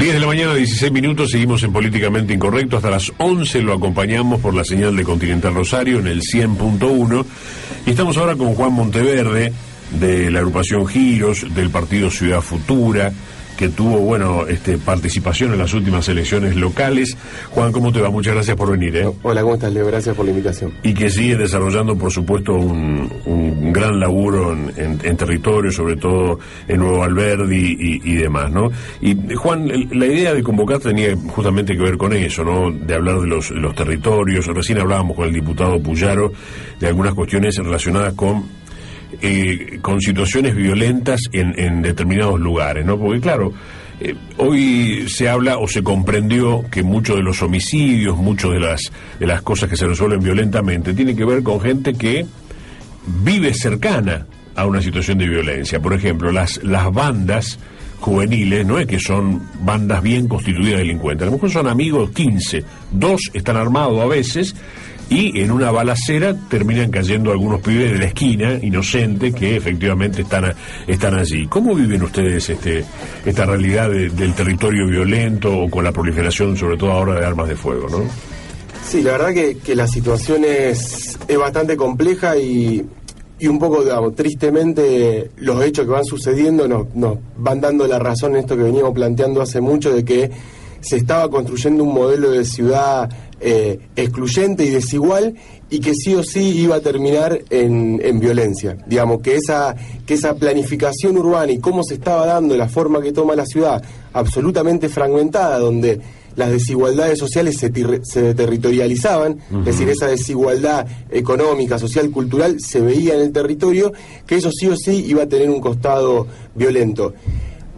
10 de la mañana, 16 minutos, seguimos en Políticamente Incorrecto. Hasta las 11 lo acompañamos por la señal de Continental Rosario en el 100.1. Y estamos ahora con Juan Monteverde, de la agrupación Giros, del partido Ciudad Futura, que tuvo, participación en las últimas elecciones locales. Juan, ¿cómo te va? Muchas gracias por venir. Hola, ¿cómo estás, Leo? Gracias por la invitación. Y que sigue desarrollando, por supuesto, un gran laburo en territorio, sobre todo en Nuevo Alberdi y demás, ¿no? Y, Juan, la idea de convocar tenía justamente que ver con eso, ¿no? De hablar de los territorios. Recién hablábamos con el diputado Puyaro de algunas cuestiones relacionadas con situaciones violentas en determinados lugares, ¿no? Porque claro, hoy se habla o se comprendió que muchos de los homicidios, muchas de las cosas que se resuelven violentamente, tiene que ver con gente que vive cercana a una situación de violencia. Por ejemplo, las bandas juveniles, no es que son bandas bien constituidas de delincuentes, a lo mejor son amigos 15, 2 están armados a veces, y en una balacera terminan cayendo algunos pibes de la esquina, inocentes, que efectivamente están allí. ¿Cómo viven ustedes esta realidad del territorio violento o con la proliferación, sobre todo ahora, de armas de fuego, no? Sí, la verdad que la situación es bastante compleja y un poco, digamos, tristemente los hechos que van sucediendo nos van dando la razón en esto que veníamos planteando hace mucho, de que se estaba construyendo un modelo de ciudad excluyente y desigual, y que sí o sí iba a terminar en violencia. Digamos, que esa planificación urbana y cómo se estaba dando, la forma que toma la ciudad, absolutamente fragmentada, donde las desigualdades sociales se territorializaban, es decir, esa desigualdad económica, social, cultural, se veía en el territorio, que eso sí o sí iba a tener un costado violento.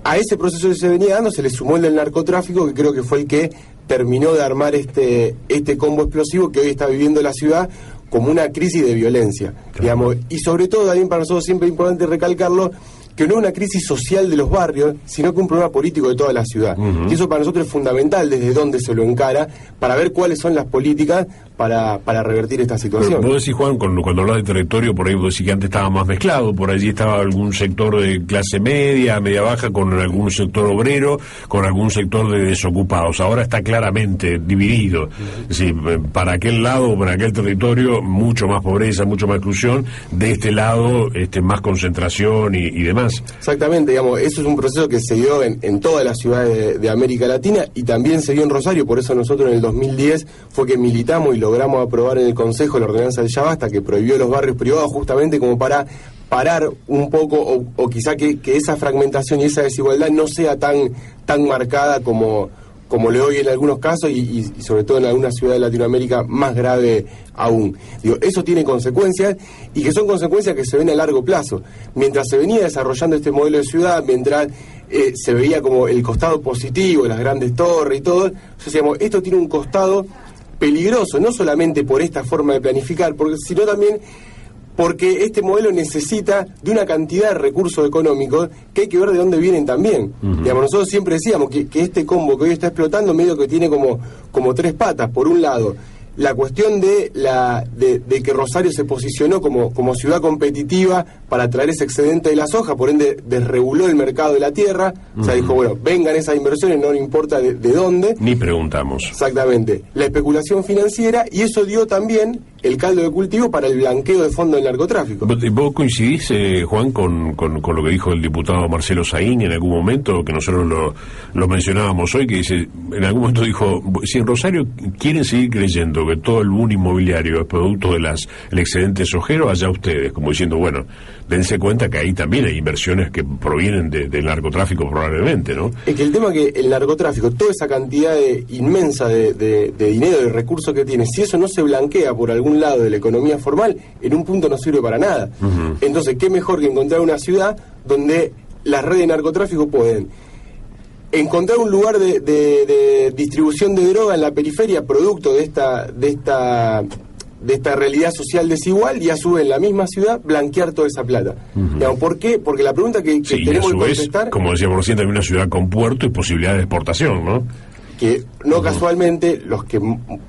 A ese proceso que se venía dando se le sumó el del narcotráfico, que creo que fue el que terminó de armar este combo explosivo que hoy está viviendo la ciudad como una crisis de violencia, digamos. Y sobre todo, también para nosotros siempre es importante recalcarlo, que no es una crisis social de los barrios, sino que un problema político de toda la ciudad. Y eso para nosotros es fundamental, desde dónde se lo encara, para ver cuáles son las políticas para revertir esta situación. Pero vos decís, Juan, cuando hablas de territorio, por ahí vos decís que antes estaba más mezclado, por allí estaba algún sector de clase media, media baja, con algún sector obrero, con algún sector de desocupados. Ahora está claramente dividido. Es decir, para aquel lado, para aquel territorio, mucho más pobreza, mucho más exclusión, de este lado, más concentración y demás. Exactamente, digamos, eso es un proceso que se dio en todas las ciudades de América Latina, y también se dio en Rosario. Por eso nosotros en el 2010 fue que militamos y logramos aprobar en el Consejo la ordenanza del Ya Basta, que prohibió los barrios privados, justamente como para parar un poco, o quizá que esa fragmentación y esa desigualdad no sea tan marcada como lo hoy en algunos casos, y sobre todo en algunas ciudades de Latinoamérica más grave aún. Digo, eso tiene consecuencias, y que son consecuencias que se ven a largo plazo. Mientras se venía desarrollando este modelo de ciudad, mientras se veía como el costado positivo, las grandes torres y todo, digamos, esto tiene un costado peligroso, no solamente por esta forma de planificar, sino también porque este modelo necesita de una cantidad de recursos económicos que hay que ver de dónde vienen también. Digamos, nosotros siempre decíamos que este combo que hoy está explotando medio que tiene como tres patas. Por un lado, la cuestión de que Rosario se posicionó como ciudad competitiva para traer ese excedente de la soja, por ende desreguló el mercado de la tierra. O sea, dijo, bueno, vengan esas inversiones, no importa de dónde. Ni preguntamos. Exactamente. La especulación financiera, y eso dio también el caldo de cultivo para el blanqueo de fondos del narcotráfico. ¿Vos coincidís, Juan, con lo que dijo el diputado Marcelo Saín en algún momento, que nosotros lo mencionábamos hoy, que dice, en algún momento dijo, si en Rosario quieren seguir creyendo que todo el boom inmobiliario es producto del excedente sojero, allá ustedes, como diciendo, bueno, dense cuenta que ahí también hay inversiones que provienen del narcotráfico probablemente, ¿no? Es que el tema es que el narcotráfico, toda esa cantidad inmensa de dinero, de recursos que tiene, si eso no se blanquea por algún lado de la economía formal, en un punto no sirve para nada. Entonces, ¿qué mejor que encontrar una ciudad donde las redes de narcotráfico pueden encontrar un lugar de distribución de droga en la periferia, producto de esta realidad social desigual, y a su vez en la misma ciudad blanquear toda esa plata? Digamos, ¿por qué? Porque la pregunta que tenemos que contestar... Como decíamos recién, también una ciudad con puerto y posibilidad de exportación, ¿no? que no casualmente los que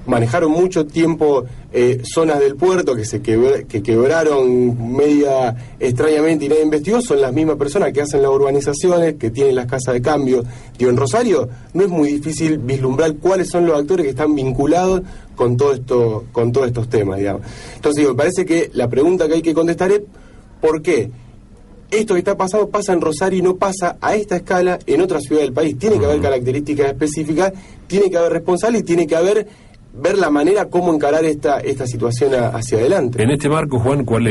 manejaron mucho tiempo zonas del puerto que quebraron media extrañamente y nadie investigó, son las mismas personas que hacen las urbanizaciones, que tienen las casas de cambio. Digo, en Rosario no es muy difícil vislumbrar cuáles son los actores que están vinculados con todos estos temas, digamos. Entonces, digo, me parece que la pregunta que hay que contestar es ¿por qué esto que está pasando pasa en Rosario y no pasa a esta escala en otra ciudad del país? Tiene que haber características específicas, tiene que haber responsables y tiene que haber ver la manera cómo encarar esta situación hacia adelante. En este marco, Juan, ¿cuál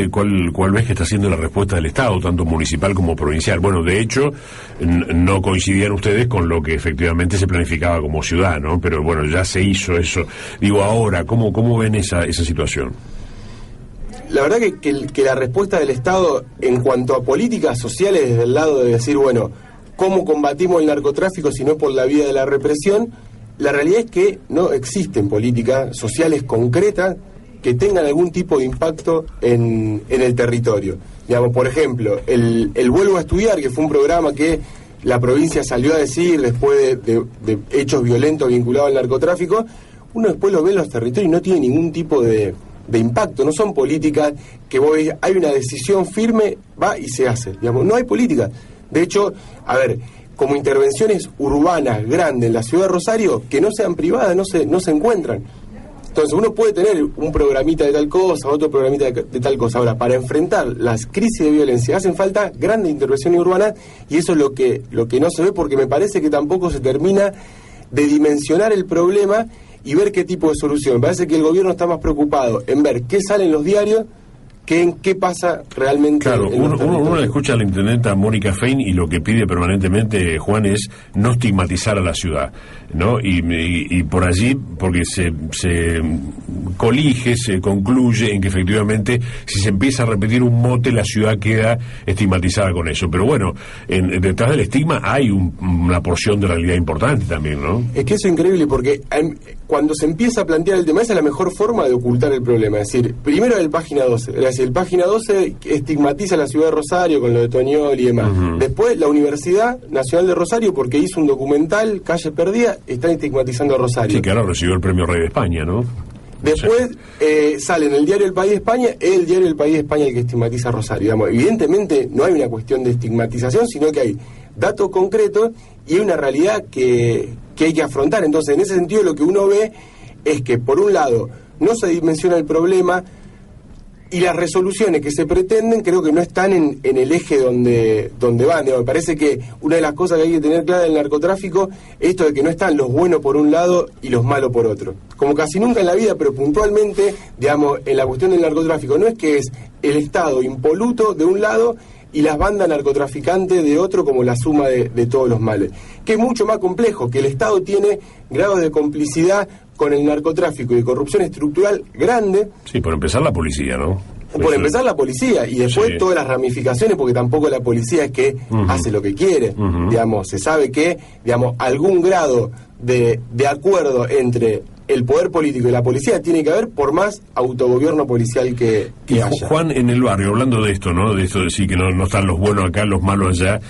ves que está siendo la respuesta del Estado, tanto municipal como provincial? Bueno, de hecho, no coincidían ustedes con lo que efectivamente se planificaba como ciudad, ¿no? Pero bueno, ya se hizo eso. Digo, ahora, ¿cómo ven esa situación? La verdad que la respuesta del Estado en cuanto a políticas sociales desde el lado de decir, bueno, ¿cómo combatimos el narcotráfico si no es por la vía de la represión? La realidad es que no existen políticas sociales concretas que tengan algún tipo de impacto en el territorio. Digamos, por ejemplo, el Vuelvo a Estudiar, que fue un programa que la provincia salió a decir después de hechos violentos vinculados al narcotráfico, uno después lo ve en los territorios y no tiene ningún tipo de impacto. No son políticas que vos veis, hay una decisión firme, va y se hace. Digamos, no hay política. De hecho, a ver, como intervenciones urbanas grandes en la ciudad de Rosario, que no sean privadas, no se encuentran. Entonces uno puede tener un programita de tal cosa, otro programita de tal cosa. Ahora, para enfrentar las crisis de violencia hacen falta grandes intervenciones urbanas, y eso es lo que no se ve, porque me parece que tampoco se termina de dimensionar el problema y ver qué tipo de solución. Me parece que el gobierno está más preocupado en ver qué sale en los diarios que en qué pasa realmente. Claro, uno escucha a la intendenta Mónica Fein y lo que pide permanentemente, Juan, es no estigmatizar a la ciudad, ¿no? Y por allí, porque se colige, se concluye en que efectivamente si se empieza a repetir un mote, la ciudad queda estigmatizada con eso. Pero bueno, detrás del estigma hay una porción de realidad importante también, ¿no? Es que eso es increíble, porque cuando se empieza a plantear el tema, esa es la mejor forma de ocultar el problema. Es decir, primero el Página 12, es decir, el Página 12 estigmatiza a la ciudad de Rosario con lo de Toñol y demás. Después la Universidad Nacional de Rosario, porque hizo un documental, Calle Perdida, está estigmatizando a Rosario. Sí, que ahora recibió el premio Rey de España, ¿no? Después sale en el diario El País de España, el diario El País de España el que estigmatiza a Rosario. Digamos, evidentemente no hay una cuestión de estigmatización, sino que hay datos concretos y hay una realidad que hay que afrontar. Entonces, en ese sentido, lo que uno ve es que, por un lado, no se dimensiona el problema, y las resoluciones que se pretenden creo que no están en el eje donde van. Digamos, me parece que una de las cosas que hay que tener clara del narcotráfico es esto de que no están los buenos por un lado y los malos por otro. Como casi nunca en la vida, pero puntualmente, digamos, en la cuestión del narcotráfico, no es que es el Estado impoluto de un lado y las bandas narcotraficantes de otro como la suma de todos los males. Que es mucho más complejo, que el Estado tiene grados de complicidad con el narcotráfico y de corrupción estructural grande. Sí, por empezar la policía, ¿no? Por empezar la policía, y después todas las ramificaciones, porque tampoco la policía es que hace lo que quiere. Digamos, se sabe que, digamos, algún grado de acuerdo entre el poder político y la policía tiene que haber, por más autogobierno policial que haya. Juan, en el barrio, hablando de esto, ¿no? De esto de decir que no están los buenos acá, los malos allá,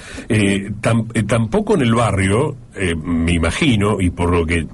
tampoco en el barrio, me imagino, y por lo que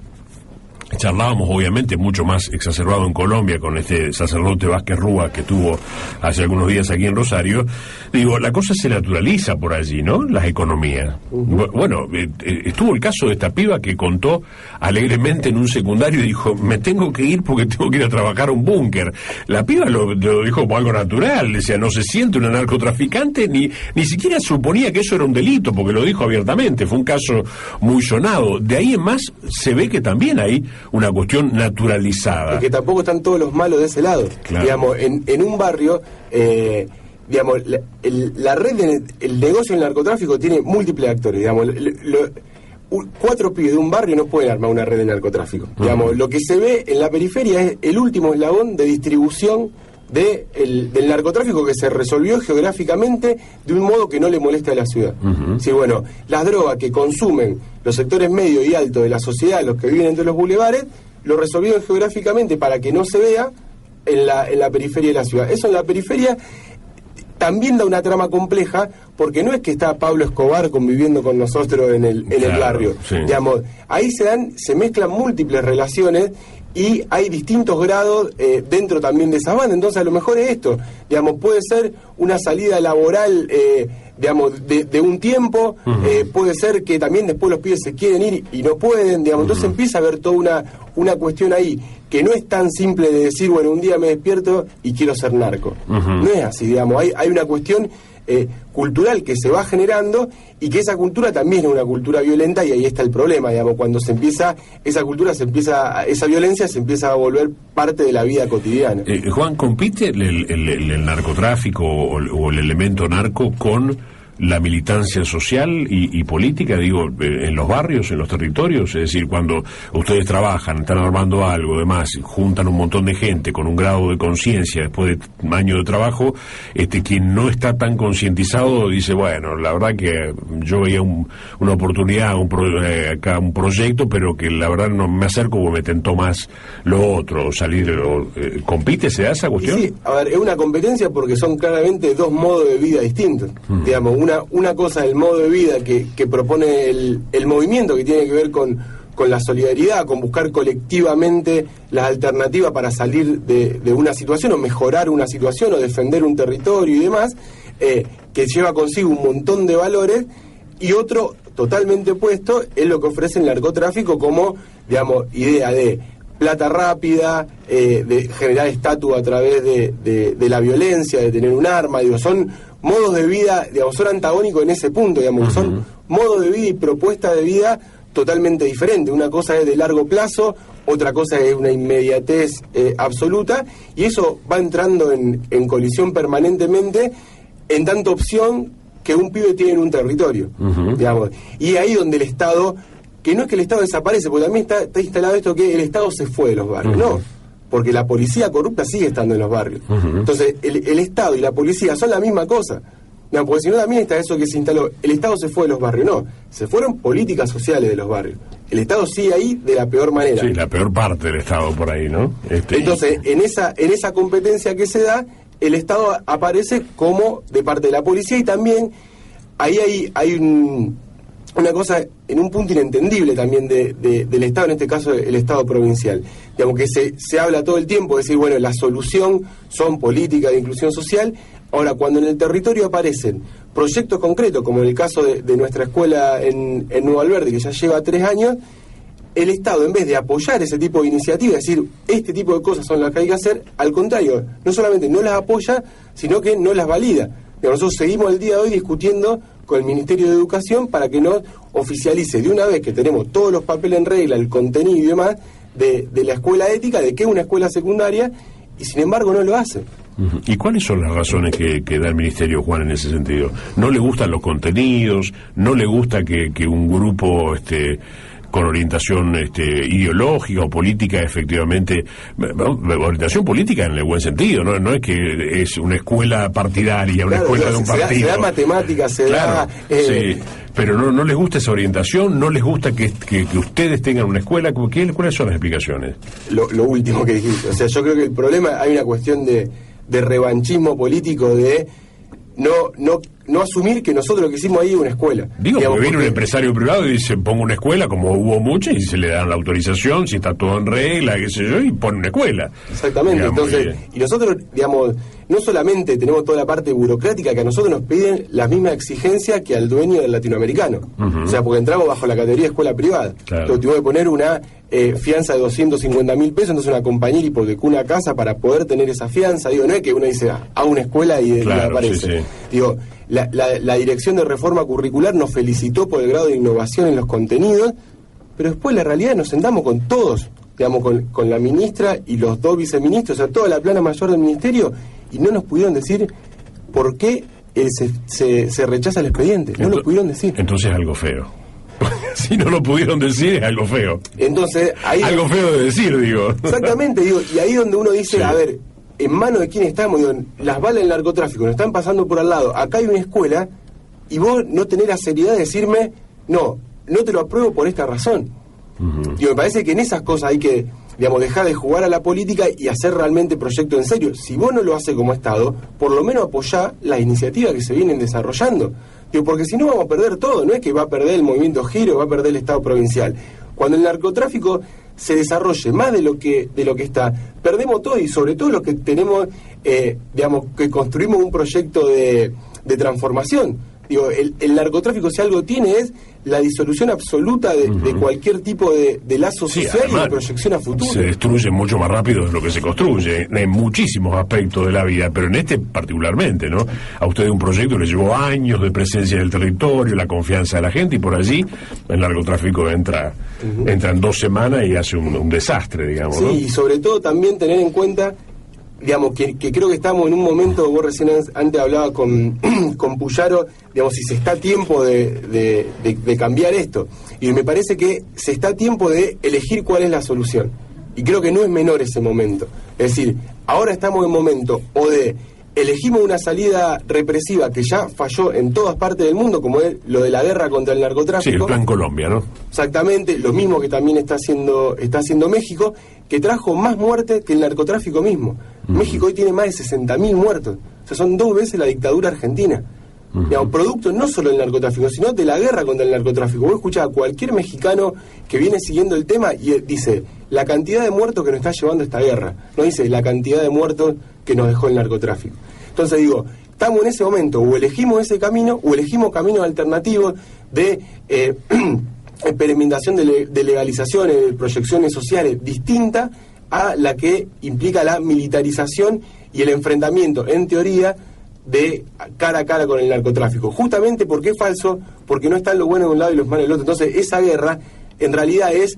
charlábamos, obviamente, mucho más exacerbado en Colombia con este sacerdote Vázquez Rúa que tuvo hace algunos días aquí en Rosario. Digo, la cosa se naturaliza por allí, ¿no? Las economías. Bueno, estuvo el caso de esta piba que contó alegremente en un secundario y dijo, me tengo que ir porque tengo que ir a trabajar a un búnker. La piba lo dijo como algo natural, decía, no se siente una narcotraficante, ni siquiera suponía que eso era un delito, porque lo dijo abiertamente, fue un caso muy sonado. De ahí en más se ve que también hay una cuestión naturalizada. Que tampoco están todos los malos de ese lado. Claro. Digamos, en un barrio, digamos, la red, el negocio del narcotráfico tiene múltiples actores. Digamos, 4 pibes de un barrio no pueden armar una red de narcotráfico. Digamos, lo que se ve en la periferia es el último eslabón de distribución del narcotráfico que se resolvió geográficamente de un modo que no le molesta a la ciudad. Sí, bueno, las drogas que consumen los sectores medio y alto de la sociedad, los que viven entre los bulevares, lo resolvieron geográficamente para que no se vea en la periferia de la ciudad. Eso en la periferia también da una trama compleja, porque no es que está Pablo Escobar conviviendo con nosotros en el barrio. Sí. Digamos, ahí se mezclan múltiples relaciones y hay distintos grados dentro también de esa banda. Entonces a lo mejor es esto, digamos, puede ser una salida laboral digamos, de un tiempo, puede ser que también después los pibes se quieren ir y no pueden, digamos, entonces empieza a haber toda una cuestión ahí que no es tan simple de decir, bueno, un día me despierto y quiero ser narco. No es así, digamos, hay una cuestión cultural que se va generando y que esa cultura también es una cultura violenta, y ahí está el problema, digamos, cuando esa violencia se empieza a volver parte de la vida cotidiana. Juan, ¿compite el narcotráfico o el elemento narco con la militancia social y política, digo, en los barrios, en los territorios? Es decir, cuando ustedes trabajan, están armando algo, demás, juntan un montón de gente con un grado de conciencia después de años de trabajo, quien no está tan concientizado dice, bueno, la verdad que yo veía una oportunidad, acá un proyecto, pero que la verdad no me acerco porque me tentó más lo otro, salir, ¿compite, se da esa cuestión? Sí, a ver, es una competencia porque son claramente dos modos de vida distintos, digamos. Una cosa es el modo de vida que propone el movimiento, que tiene que ver con la solidaridad, con buscar colectivamente las alternativas para salir de una situación o mejorar una situación o defender un territorio y demás, que lleva consigo un montón de valores, y otro totalmente opuesto es lo que ofrece el narcotráfico como, digamos, idea de plata rápida, de generar estatus a través de la violencia, de tener un arma, digo, son modos de vida, digamos, son antagónicos en ese punto, digamos, son modos de vida y propuestas de vida totalmente diferentes. Una cosa es de largo plazo, otra cosa es una inmediatez absoluta, y eso va entrando en colisión permanentemente en tanta opción que un pibe tiene en un territorio, digamos. Y ahí donde el Estado, que no es que el Estado desaparece, porque también está instalado esto que el Estado se fue de los barrios, no, porque la policía corrupta sigue estando en los barrios. Entonces, el Estado y la policía son la misma cosa. No, porque si no también está eso que se instaló, el Estado se fue de los barrios, no, se fueron políticas sociales de los barrios. El Estado sigue ahí de la peor manera. Sí, la peor parte del Estado por ahí, ¿no? Entonces, en esa competencia que se da, el Estado aparece como de parte de la policía, y también ahí hay una cosa en un punto inentendible también del Estado, en este caso el Estado provincial. Digamos que se habla todo el tiempo de decir, bueno, la solución son políticas de inclusión social. Ahora, cuando en el territorio aparecen proyectos concretos, como en el caso de nuestra escuela en Nuevo Alberdi, que ya lleva 3 años, el Estado, en vez de apoyar ese tipo de iniciativas, es decir, este tipo de cosas son las que hay que hacer, al contrario, no solamente no las apoya, sino que no las valida. Nosotros seguimos el día de hoy discutiendo con el Ministerio de Educación para que nos oficialice de una vez que tenemos todos los papeles en regla, el contenido y demás de la escuela ética, de que es una escuela secundaria, y sin embargo no lo hace. ¿Y cuáles son las razones que da el Ministerio, Juan, en ese sentido? ¿No le gustan los contenidos? ¿No le gusta que un grupo con orientación ideológica o política, efectivamente, orientación política en el buen sentido, no es que es una escuela partidaria, una escuela de un partido? Se da matemáticas, da... Sí, pero no les gusta esa orientación, no les gusta que ustedes tengan una escuela. ¿Cuáles son las explicaciones? Lo último que dijiste, o sea, yo creo que el problema, hay una cuestión de revanchismo político, de no asumir que nosotros lo que hicimos ahí es una escuela. Digo, porque viene un empresario privado y dice, pongo una escuela, como hubo muchas, y se le dan la autorización, si está todo en regla, qué sé yo, y pone una escuela. Exactamente, digamos, entonces, y nosotros, digamos, no solamente tenemos toda la parte burocrática, que a nosotros nos piden las mismas exigencias que al dueño del latinoamericano. O sea, porque entramos bajo la categoría escuela privada. Claro. Entonces tuvimos que poner una fianza de 250.000 pesos, entonces una compañía hipotecó una casa para poder tener esa fianza. Digo, no es que uno dice, a una escuela y aparece. Sí. Digo, la Dirección de Reforma Curricular nos felicitó por el grado de innovación en los contenidos, pero después la realidad nos sentamos con todos, digamos, con la ministra y los 2 viceministros, o sea, toda la plana mayor del ministerio, y no nos pudieron decir por qué se rechaza el expediente. No lo pudieron decir. Entonces es algo feo. Si no lo pudieron decir, es algo feo. Entonces, ahí... Algo feo de decir, digo. Exactamente, digo, y ahí donde uno dice, sí, a ver, ¿en manos de quién estamos? Digo, las balas del narcotráfico nos están pasando por al lado, acá hay una escuela, y vos no tenés la seriedad de decirme, no te lo apruebo por esta razón. Digo, me parece que en esas cosas hay que dejar de jugar a la política y hacer realmente proyectos en serio. Si vos no lo haces como Estado, por lo menos apoyá las iniciativas que se vienen desarrollando. Porque si no vamos a perder todo, no es que va a perder el movimiento Giro, va a perder el Estado provincial. Cuando el narcotráfico se desarrolle más de lo que está, perdemos todo, y sobre todo los que tenemos, que construimos un proyecto de transformación. El narcotráfico, si algo tiene, es la disolución absoluta de cualquier tipo de lazo social y de proyección a futuro. Se destruye mucho más rápido de lo que se construye, en muchísimos aspectos de la vida, pero en este particularmente, ¿no? A usted un proyecto le llevó años de presencia en el territorio, la confianza de la gente, y por allí el narcotráfico entra en 2 semanas y hace un desastre, digamos, ¿no? Sí, y sobre todo también tener en cuenta, que creo que estamos en un momento, vos recién antes hablaba con Puyaro, si se está a tiempo de cambiar esto. Y me parece que se está a tiempo de elegir cuál es la solución. Y creo que no es menor ese momento. Es decir, ahora estamos en momento o de elegimos una salida represiva que ya falló en todas partes del mundo, como es lo de la guerra contra el narcotráfico. Sí, el Plan Colombia, ¿no? Exactamente, lo mismo que también está haciendo México, que trajo más muertes que el narcotráfico mismo. México hoy tiene más de 60.000 muertos. O sea, son 2 veces la dictadura argentina. Producto no solo del narcotráfico, sino de la guerra contra el narcotráfico. Vos escuchás a cualquier mexicano que viene siguiendo el tema y dice la cantidad de muertos que nos está llevando esta guerra. No dice la cantidad de muertos que nos dejó el narcotráfico. Entonces estamos en ese momento, o elegimos ese camino, o elegimos caminos alternativos de experimentación de legalizaciones, de proyecciones sociales distintas a la que implica la militarización y el enfrentamiento, en teoría, de cara a cara con el narcotráfico. Justamente porque es falso, porque no están los buenos de un lado y los malos del otro. Entonces, esa guerra, en realidad, es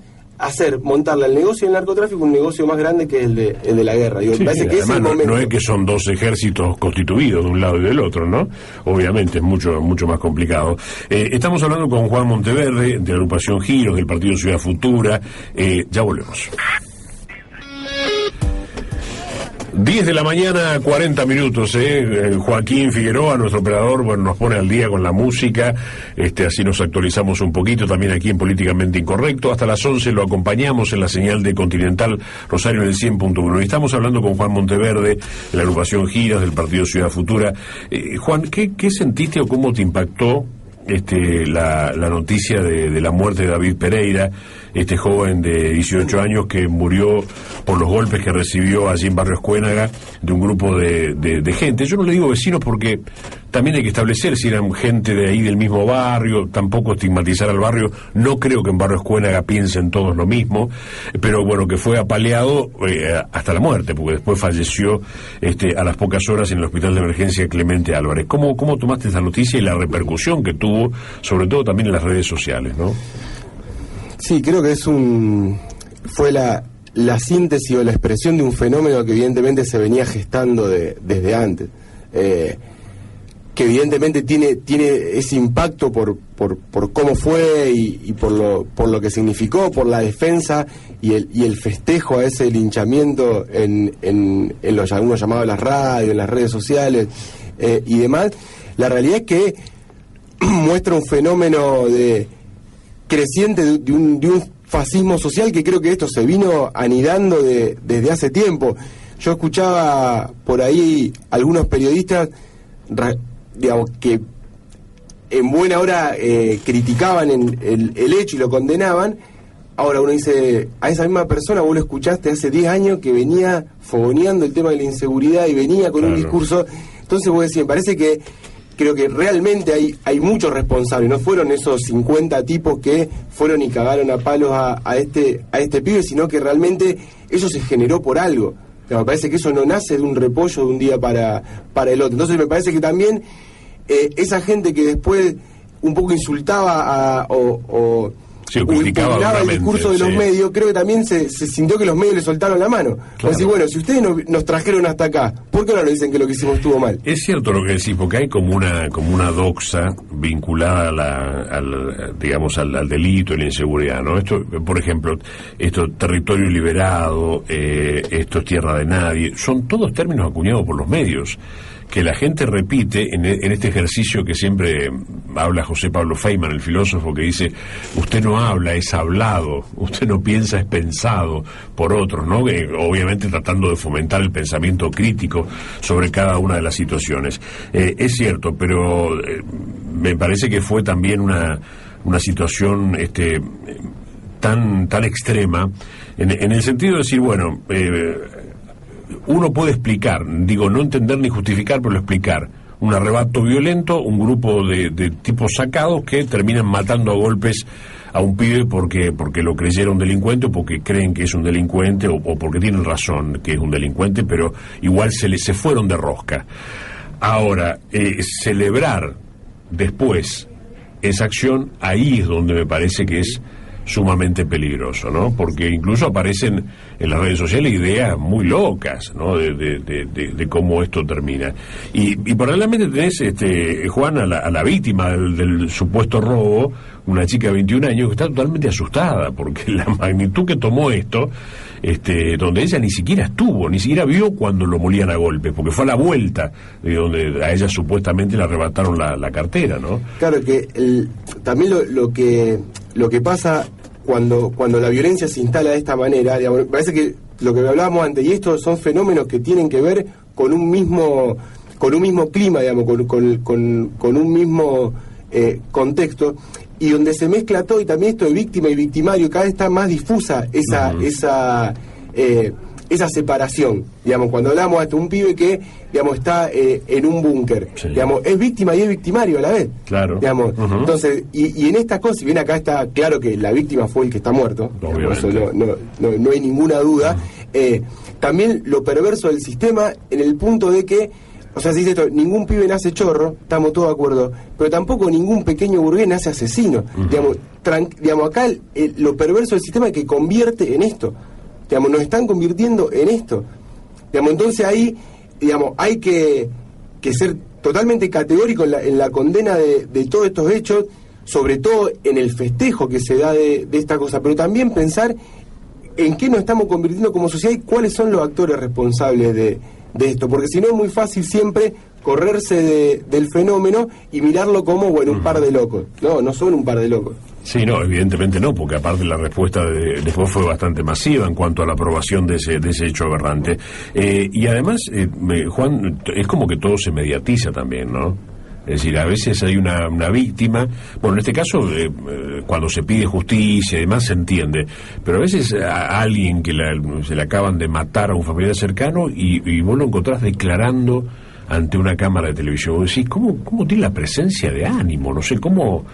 montarle al negocio del narcotráfico un negocio más grande que el de la guerra. Sí, parece que además no es que son 2 ejércitos constituidos de un lado y del otro, ¿no? Obviamente es mucho más complicado. Estamos hablando con Juan Monteverde, de la agrupación Giros, del partido Ciudad Futura. Ya volvemos. 10 de la mañana, 40 minutos, Joaquín Figueroa, nuestro operador, nos pone al día con la música, así nos actualizamos un poquito, también aquí en Políticamente Incorrecto. Hasta las 11 lo acompañamos en la señal de Continental Rosario en el 100.1. Y estamos hablando con Juan Monteverde, de la agrupación Giros, del partido Ciudad Futura. Juan, ¿qué sentiste o cómo te impactó la noticia de la muerte de David Pereira, este joven de 18 años que murió por los golpes que recibió allí en Barrio Escuénaga de un grupo de gente? Yo no le digo vecinos porque también hay que establecer si eran gente de ahí del mismo barrio, tampoco estigmatizar al barrio. No creo que en Barrio Escuénaga piensen todos lo mismo, pero bueno, que fue apaleado hasta la muerte, porque después falleció a las pocas horas en el hospital de emergencia Clemente Álvarez. ¿Cómo tomaste esa noticia y la repercusión que tuvo, sobre todo también en las redes sociales, ¿no? Sí, creo que fue la síntesis o la expresión de un fenómeno que evidentemente se venía gestando desde antes. Que evidentemente tiene ese impacto por cómo fue y por lo que significó, por la defensa y el festejo a ese linchamiento en los algunos llamados las radios, en las redes sociales y demás. La realidad es que muestra un fenómeno creciente de un fascismo social que creo que esto se vino anidando desde hace tiempo. Yo escuchaba por ahí algunos periodistas que en buena hora criticaban el hecho y lo condenaban. Ahora uno dice, a esa misma persona vos lo escuchaste hace 10 años que venía fogoneando el tema de la inseguridad y venía con un discurso. Entonces vos decís, me parece que creo que realmente hay muchos responsables. No fueron esos 50 tipos que fueron y cagaron a palos a este pibe, sino que realmente eso se generó por algo. Me parece que eso no nace de un repollo de un día para el otro. Entonces me parece que también esa gente que después un poco insultaba criticaba el discurso de los medios, creo que también se sintió que los medios le soltaron la mano. Claro. Así, bueno, si ustedes nos trajeron hasta acá, ¿por qué ahora nos dicen que lo que hicimos estuvo mal? Es cierto lo que decís, porque hay como una doxa vinculada al delito y la inseguridad, ¿no? Esto, por ejemplo, territorio liberado, esto es tierra de nadie, son todos términos acuñados por los medios, que la gente repite en este ejercicio que siempre habla José Pablo Feynman, el filósofo, que dice: usted no habla, es hablado; usted no piensa, es pensado por otros, ¿no? Obviamente tratando de fomentar el pensamiento crítico sobre cada una de las situaciones. Es cierto, pero me parece que fue también una situación tan extrema, en el sentido de decir, bueno, uno puede explicar, digo, no entender ni justificar, pero explicar un arrebato violento, un grupo de tipos sacados que terminan matando a golpes a un pibe porque lo creyeron delincuente, o porque creen que es un delincuente, o porque tienen razón que es un delincuente, pero igual se fueron de rosca. Ahora, celebrar después esa acción, ahí es donde me parece que es sumamente peligroso, ¿no? Porque incluso aparecen en las redes sociales ideas muy locas, ¿no? De cómo esto termina. Y paralelamente tenés, Juan, a la víctima del supuesto robo, una chica de 21 años que está totalmente asustada porque la magnitud que tomó esto, donde ella ni siquiera estuvo, ni siquiera vio cuando lo molían a golpes, porque fue a la vuelta de donde a ella supuestamente le arrebataron la cartera, ¿no? Claro que también lo que pasa cuando la violencia se instala de esta manera, digamos, parece que lo que hablábamos antes, y estos son fenómenos que tienen que ver con un mismo clima, digamos, con un mismo contexto, y donde se mezcla todo, y también esto de víctima y victimario, cada vez está más difusa esa separación. Digamos, cuando hablamos hasta un pibe que, digamos, está en un búnker, sí, digamos, es víctima y es victimario a la vez. Claro. Digamos, entonces, y en esta cosa, si bien acá está claro que la víctima fue el que está muerto, digamos, eso no hay ninguna duda, también lo perverso del sistema en el punto de que, o sea, se dice esto, ningún pibe nace chorro, estamos todos de acuerdo, pero tampoco ningún pequeño burgués nace asesino. Digamos, acá lo perverso del sistema es que convierte en esto. Digamos, nos están convirtiendo en esto. Digamos, entonces ahí, digamos, hay que ser totalmente categórico en la condena de todos estos hechos, sobre todo en el festejo que se da de esta cosa, pero también pensar en qué nos estamos convirtiendo como sociedad y cuáles son los actores responsables de esto, porque si no es muy fácil siempre correrse del fenómeno y mirarlo como, bueno, un par de locos. No son un par de locos. Sí, no, evidentemente no, porque aparte la respuesta después fue bastante masiva en cuanto a la aprobación de ese hecho aberrante. Y además, Juan, es como que todo se mediatiza también, ¿no? Es decir, a veces hay una víctima, bueno, en este caso, cuando se pide justicia y demás se entiende, pero a veces a alguien que se le acaban de matar a un familiar cercano y vos lo encontrás declarando ante una cámara de televisión. Vos decís, ¿cómo tiene la presencia de ánimo? No sé, cómo,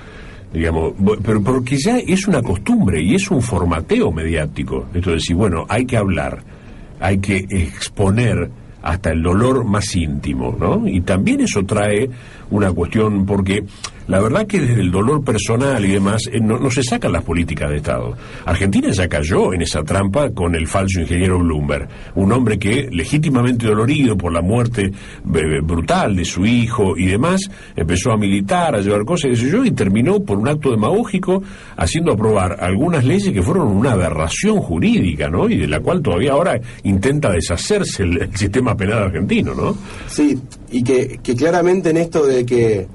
digamos, pero porque ya es una costumbre y es un formateo mediático. Esto de decir, bueno, hay que hablar, hay que exponer hasta el dolor más íntimo, ¿no? Y también eso trae una cuestión, porque la verdad que desde el dolor personal y demás no se sacan las políticas de Estado. Argentina ya cayó en esa trampa con el falso ingeniero Bloomberg, un hombre que, legítimamente dolorido por la muerte brutal de su hijo y demás, empezó a militar, a llevar cosas, y terminó por un acto demagógico haciendo aprobar algunas leyes que fueron una aberración jurídica, ¿no? Y de la cual todavía ahora intenta deshacerse el sistema penal argentino, ¿no? Sí, y que claramente en esto de que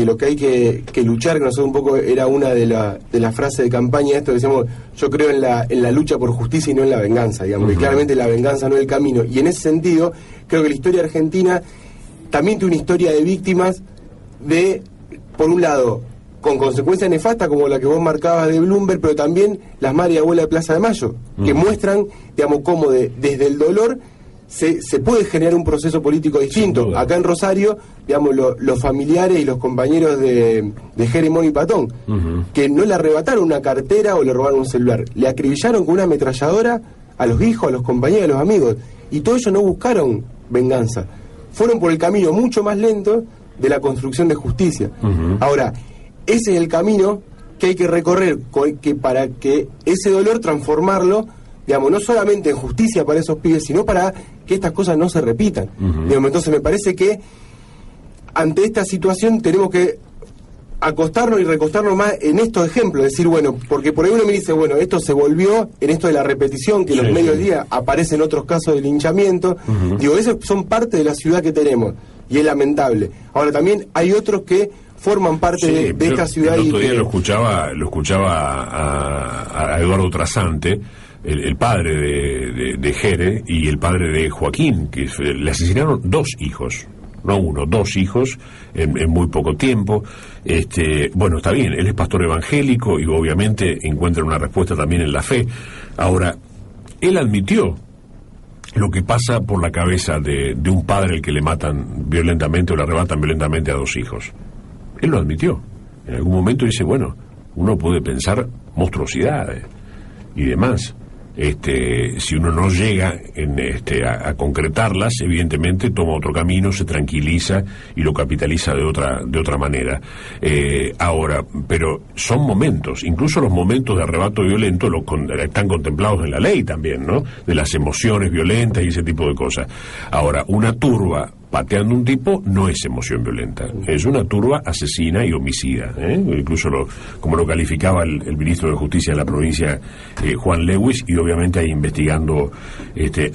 lo que hay que luchar, que nosotros un poco era una de las frases de campaña, esto decíamos, yo creo en la lucha por justicia y no en la venganza, digamos, que claramente la venganza no es el camino, y en ese sentido creo que la historia argentina también tiene una historia de víctimas por un lado, con consecuencias nefastas como la que vos marcabas de Bloomberg, pero también las madres y abuelas de Plaza de Mayo, que muestran, digamos, cómo desde el dolor se puede generar un proceso político distinto. Acá en Rosario, digamos, los familiares y los compañeros de Jeremón y Patón, que no le arrebataron una cartera o le robaron un celular, le acribillaron con una ametralladora a los hijos, a los compañeros, a los amigos, y todo ello no buscaron venganza, fueron por el camino mucho más lento de la construcción de justicia. Ahora, ese es el camino que hay que recorrer, que para que ese dolor transformarlo, digamos, no solamente en justicia para esos pibes, sino para que estas cosas no se repitan. Digamos, entonces me parece que ante esta situación tenemos que acostarnos y recostarnos más en estos ejemplos, decir, bueno, porque por ahí uno me dice, bueno, esto se volvió en esto de la repetición, que en los medios del día aparecen otros casos de linchamiento. Digo, esos son parte de la ciudad que tenemos, y es lamentable. Ahora, también hay otros que forman parte de esta ciudad. El otro día lo escuchaba a Eduardo Trasante, el padre de Jere y el padre de Joaquín, que le asesinaron 2 hijos. No uno, 2 hijos en muy poco tiempo. Bueno, está bien, él es pastor evangélico y obviamente encuentra una respuesta también en la fe. Ahora, él admitió lo que pasa por la cabeza de un padre al que le matan violentamente o le arrebatan violentamente a 2 hijos. Él lo admitió. En algún momento dice, bueno, uno puede pensar monstruosidades y demás. Si uno no llega a concretarlas, evidentemente toma otro camino, se tranquiliza y lo capitaliza de otra manera. Ahora, pero son momentos, incluso los momentos de arrebato violento están contemplados en la ley también, ¿no? De las emociones violentas y ese tipo de cosas. Ahora, una turba pateando un tipo no es emoción violenta, es una turba asesina y homicida, incluso como lo calificaba el ministro de Justicia de la provincia, Juan Lewis, y obviamente ahí investigando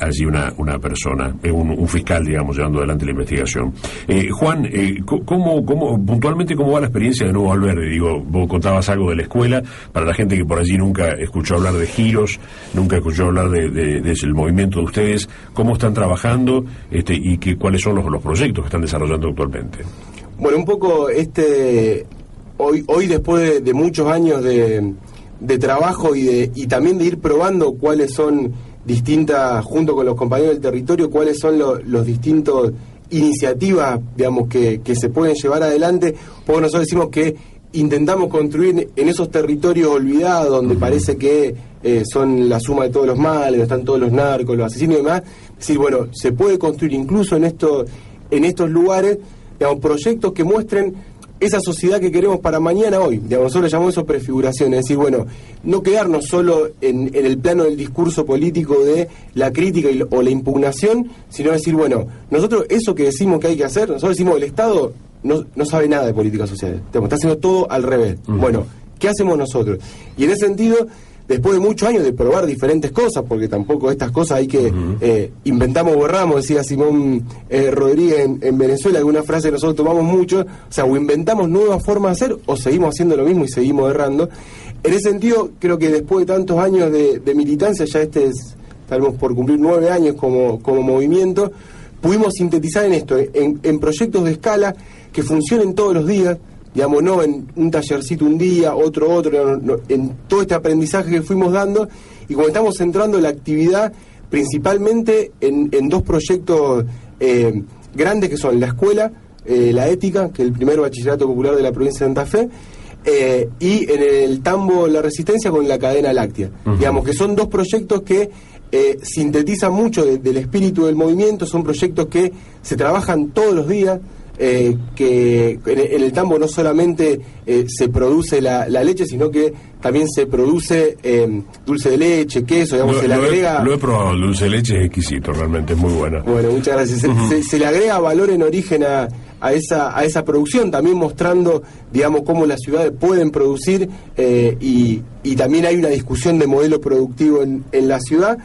allí una persona, un fiscal, digamos, llevando adelante la investigación. Juan, puntualmente cómo va la experiencia de Nuevo Alberdi? Digo, vos contabas algo de la escuela, para la gente que por allí nunca escuchó hablar de Giros, nunca escuchó hablar del movimiento de ustedes, cómo están trabajando y cuáles son los proyectos que están desarrollando actualmente. Bueno, un poco hoy después de muchos años de trabajo y también de ir probando cuáles son distintas, junto con los compañeros del territorio, cuáles son los distintos iniciativas, digamos, que se pueden llevar adelante, porque nosotros decimos que intentamos construir en esos territorios olvidados, donde parece que son la suma de todos los males, donde están todos los narcos, los asesinos y demás. Es decir, bueno, se puede construir incluso en estos lugares, digamos, proyectos que muestren esa sociedad que queremos para mañana hoy. Digamos, nosotros llamamos eso prefiguración, es decir, bueno, no quedarnos solo en el plano del discurso político de la crítica o la impugnación, sino decir, bueno, nosotros eso que decimos que hay que hacer, nosotros decimos el Estado no sabe nada de políticas sociales, está haciendo todo al revés. Bueno, ¿qué hacemos nosotros? Y en ese sentido, después de muchos años de probar diferentes cosas, porque tampoco estas cosas hay que inventamos, borramos, decía Simón Rodríguez en Venezuela, alguna frase que nosotros tomamos mucho, o sea, o inventamos nuevas formas de hacer, o seguimos haciendo lo mismo y seguimos errando. En ese sentido, creo que después de tantos años de militancia, ya estamos por cumplir 9 años como movimiento, pudimos sintetizar en esto, en proyectos de escala que funcionen todos los días, digamos, no en un tallercito un día, otro, en todo este aprendizaje que fuimos dando, y como estamos centrando la actividad principalmente en 2 proyectos grandes, que son la escuela, la ética, que es el primer bachillerato popular de la provincia de Santa Fe, y en el tambo La Resistencia con la cadena láctea. Digamos que son 2 proyectos que sintetizan mucho del espíritu del movimiento, son proyectos que se trabajan todos los días, que en el tambo no solamente se produce la leche, sino que también se produce dulce de leche, queso, digamos, se le agrega... Lo he probado, el dulce de leche es exquisito, realmente es muy bueno. Bueno, muchas gracias. Se le agrega valor en origen a esa producción, también mostrando, digamos, cómo las ciudades pueden producir, y también hay una discusión de modelo productivo en la ciudad,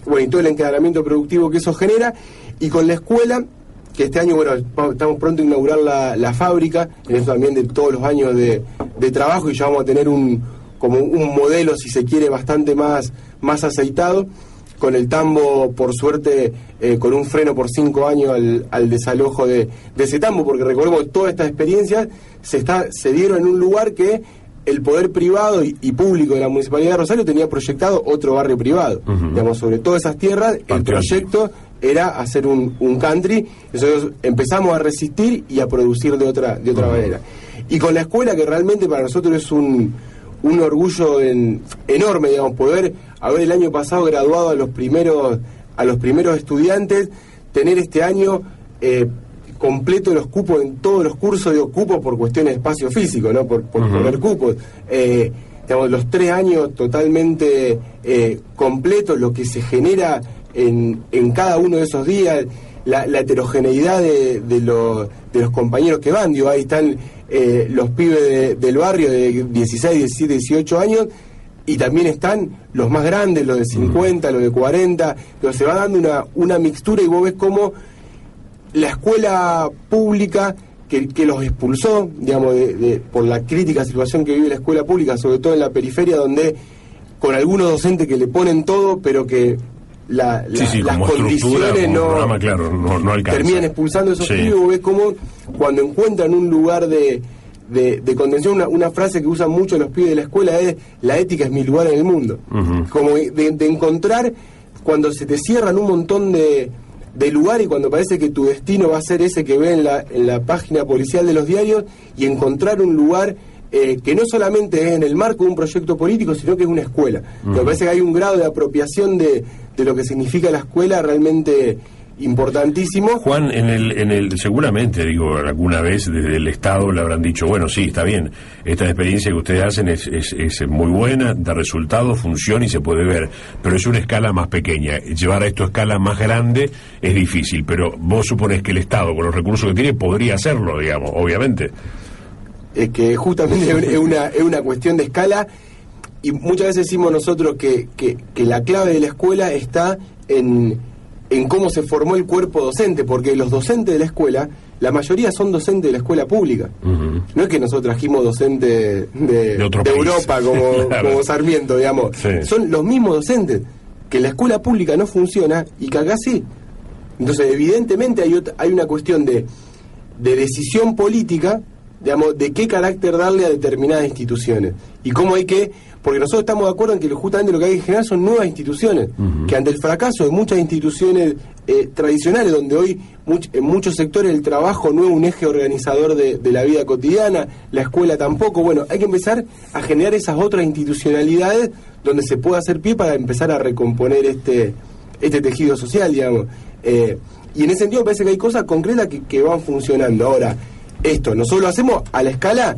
bueno, y todo el encadenamiento productivo que eso genera, y con la escuela, que este año, bueno, estamos pronto a inaugurar la fábrica, en eso también de todos los años de trabajo, y ya vamos a tener como un modelo, si se quiere, bastante más aceitado, con el tambo, por suerte, con un freno por 5 años al desalojo de ese tambo, porque recordemos, todas estas experiencias se dieron en un lugar que el poder privado y público de la Municipalidad de Rosario tenía proyectado otro barrio privado. Digamos, sobre todas esas tierras, el proyecto era hacer un country. Nosotros empezamos a resistir y a producir de otra manera. Y con la escuela, que realmente para nosotros es un orgullo enorme, digamos, poder haber el año pasado graduado a los primeros estudiantes, tener este año completo los cupos en todos los cursos, de cupos por cuestiones de espacio físico, ¿no? Por poner cupos. Digamos, los 3 años totalmente completos, lo que se genera en cada uno de esos días, la heterogeneidad de los compañeros que van, digo, ahí están los pibes del barrio de 16, 17, 18 años, y también están los más grandes, los de 50, los de 40, pero se va dando una mixtura, y vos ves cómo la escuela pública que los expulsó, digamos, por la crítica situación que vive la escuela pública, sobre todo en la periferia, donde con algunos docentes que le ponen todo, pero que las condiciones no alcanza. Terminan expulsando a esos pibes. Vos ves cómo cuando encuentran un lugar de contención, una frase que usan mucho los pibes de la escuela es: la ética es mi lugar en el mundo. Como de encontrar, cuando se te cierran un montón de lugares, y cuando parece que tu destino va a ser ese que ve en la página policial de los diarios, y encontrar un lugar que no solamente es en el marco de un proyecto político, sino que es una escuela. Me parece que hay un grado de apropiación de lo que significa la escuela realmente importantísimo. Juan, seguramente, digo, alguna vez desde el Estado le habrán dicho: bueno, sí, está bien, esta experiencia que ustedes hacen es muy buena, da resultados, funciona y se puede ver, pero es una escala más pequeña. Llevar a esto a escala más grande es difícil, pero vos suponés que el Estado, con los recursos que tiene, podría hacerlo, digamos, obviamente. Es que justamente es una cuestión de escala, y muchas veces decimos nosotros que la clave de la escuela está en cómo se formó el cuerpo docente, porque los docentes de la escuela, la mayoría son docentes de la escuela pública. No es que nosotros trajimos docentes de Europa como, claro, como Sarmiento, digamos. Sí. Son los mismos docentes, que la escuela pública no funciona y que acá sí. Entonces, evidentemente hay una cuestión de decisión política, digamos, de qué carácter darle a determinadas instituciones. Y cómo hay que... Porque nosotros estamos de acuerdo en que justamente lo que hay que generar son nuevas instituciones, que ante el fracaso de muchas instituciones tradicionales, donde hoy en muchos sectores el trabajo no es un eje organizador de la vida cotidiana, la escuela tampoco, bueno, hay que empezar a generar esas otras institucionalidades donde se pueda hacer pie para empezar a recomponer este tejido social, digamos. Y en ese sentido me parece que hay cosas concretas que van funcionando. Ahora, esto nosotros lo hacemos a la escala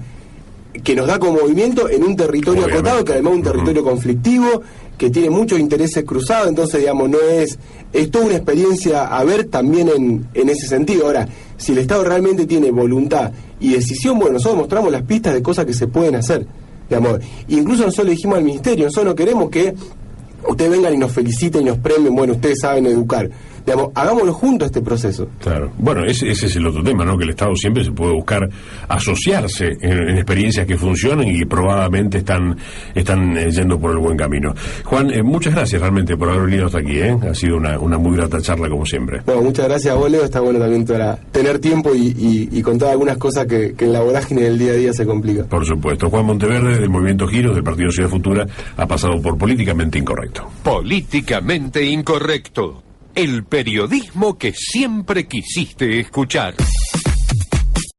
que nos da como movimiento en un territorio acotado, que además es un territorio conflictivo, que tiene muchos intereses cruzados, entonces, digamos, no es toda una experiencia a ver también en ese sentido. Ahora, si el Estado realmente tiene voluntad y decisión, bueno, nosotros mostramos las pistas de cosas que se pueden hacer, digamos. Incluso nosotros le dijimos al Ministerio: nosotros no queremos que ustedes vengan y nos feliciten y nos premien, bueno, ustedes saben educar. Digamos, hagámoslo juntos este proceso. Claro. Bueno, ese es el otro tema, ¿no? Que el Estado siempre se puede buscar asociarse en experiencias que funcionan y que probablemente están yendo por el buen camino. Juan, muchas gracias realmente por haber venido hasta aquí, ¿eh? Ha sido una muy grata charla, como siempre. Bueno, muchas gracias a vos, Leo. Está bueno también para tener tiempo y contar algunas cosas que en la vorágine del día a día se complican. Por supuesto. Juan Monteverde, del Movimiento Giros, del Partido Ciudad Futura, ha pasado por Políticamente Incorrecto. Políticamente Incorrecto. El periodismo que siempre quisiste escuchar.